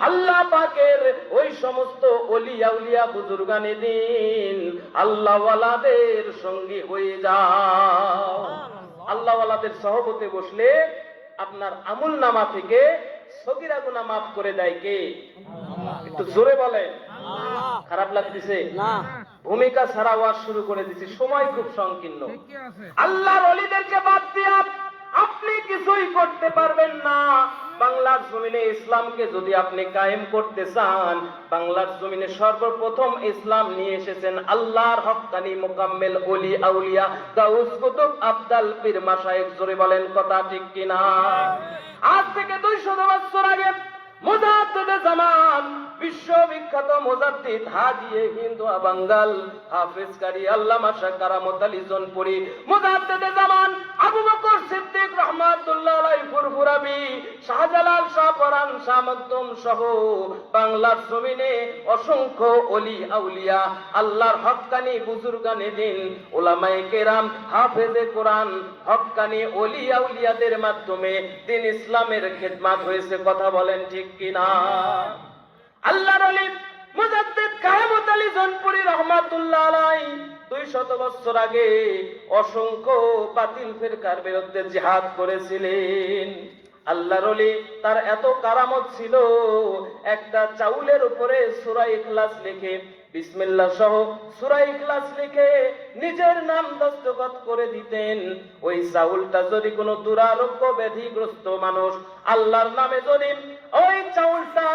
আল্লাহ পাকের ওই সমস্ত ওলি আউলিয়া বুজুর্গানে দিন আল্লাহওয়ালাদের সঙ্গী হয়ে যাও। আল্লাহওয়ালাদের সহবতে বসলে আপনার আমল নামা থেকে সগীরা গুনাহ মাফ করে দেয় কে? একটু জোরে বলেন। খারাপ লাগতেছে না? ভূমিকা ছাড়া ওয়াজ শুরু করে দিছি, সময় খুব সংকীর্ণ। আল্লাহর ওলিদেরকে বাদ দিয়ে আপনি কিছুই করতে পারবেন না। বাংলার জমিনে ইসলামকে যদি আপনি কায়েম করতে চান, বাংলার জমিনে সর্বপ্রথম ইসলাম নিয়ে এসেছেন আল্লাহর হক্কানি মুকাম্মেল ওলি আউলিয়া গাউস কুতুব আফদাল পীর মাশায়েখ। জোরে বলেন কথা ঠিক কিনা? আজ থেকে 200 বছর আগে মুজাদ্দিদে জামান, বিশ্ববিখ্যাত মুজাদ্দিদ হাজিয়ে হিন্দু বাঙ্গাল হাফেজ কারি আল্লামা শাহ কারামত আলী জনপুরি, মুজাদ্দিদে জামান আবু বকর সিদ্দিক রাহমাতুল্লাহ আলাইহি ফুরফুরাবি, শাহজালাল শাহ পরান শাহ মকদুম সহ বাংলার জমিনে অসংখ্য ওলি আউলিয়া আল্লাহর হক্কানি বুজুর্গানে দিন উলামায়ে কেরাম হাফেজে কোরআন হক্কানি ওলি আউলিয়াদের মাধ্যমে দিন ইসলামের খিদমত হয়েছে। কথা বলেন ঠিক কিনা? আল্লাহর ওলি মুজাদ্দিদ কারামত আলী জনপুরি রাহমাতুল্লাহ আলাইহি 200 বছর আগে অসংখ্য বাতিল ফিরকার বিরুদ্ধে জিহাদ করেছিলেন। আল্লাহর ওলি তার এত কারামত ছিল, একটা চাউলের উপরে সূরা ইখলাস লিখে বিসমিল্লাহ সহ সূরা ইখলাস লিখে নিজের নাম দস্তখত করে দিতেন। ওই চাউলটা যদি কোনো দুরারোগ্য ব্যাধিগ্রস্ত মানুষ আল্লাহর নামে যদি ওই চাউলটা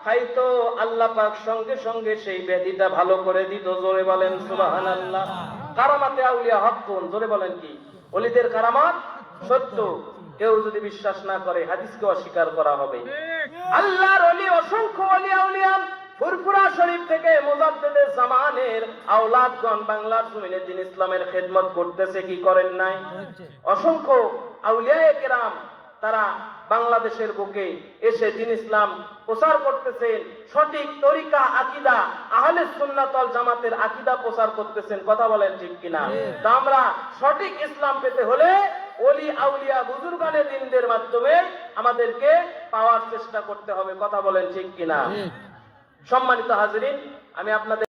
খাইতো, আল্লাহ পাক সঙ্গে সঙ্গে সেই ব্যাধিটা ভালো করে দিত। জোরে বলেন সুবহানাল্লাহ। কারামাতে আউলিয়া হক কোন? জোরে বলেন কি? ওলিদের কারামাত সত্য। কেউ যদি বিশ্বাস না করে হাদিসকে অস্বীকার করা হবে। আল্লাহর ওলি অসংখ্য ওলি আউলিয়া ফুরফুরা শরীফ থেকে মুজাদ্দিদে জামানের আওলাদগণ বাংলার জমিনে দিন ইসলামের খেদমত করতেছে, কি করেন নাই? অসংখ্য আউলিয়ায়ে কেরাম তারা বাংলাদেশের বুকে এসে দিন ইসলাম প্রচার করতেছেন, সঠিক তরিকা আকীদা আহলে সুন্নাত ওয়াল জামাতের আকীদা প্রচার করতেছেন। কথা বলেন ঠিক কিনা? তো আমরা সঠিক ইসলাম পেতে হলে ওলি আউলিয়া বুজুর্গানে দিনদের মাধ্যমে আমাদেরকে পাওয়ার চেষ্টা করতে হবে। কথা বলেন ঠিক কিনা? সম্মানিত হাজিরিন, আমি আপনাদের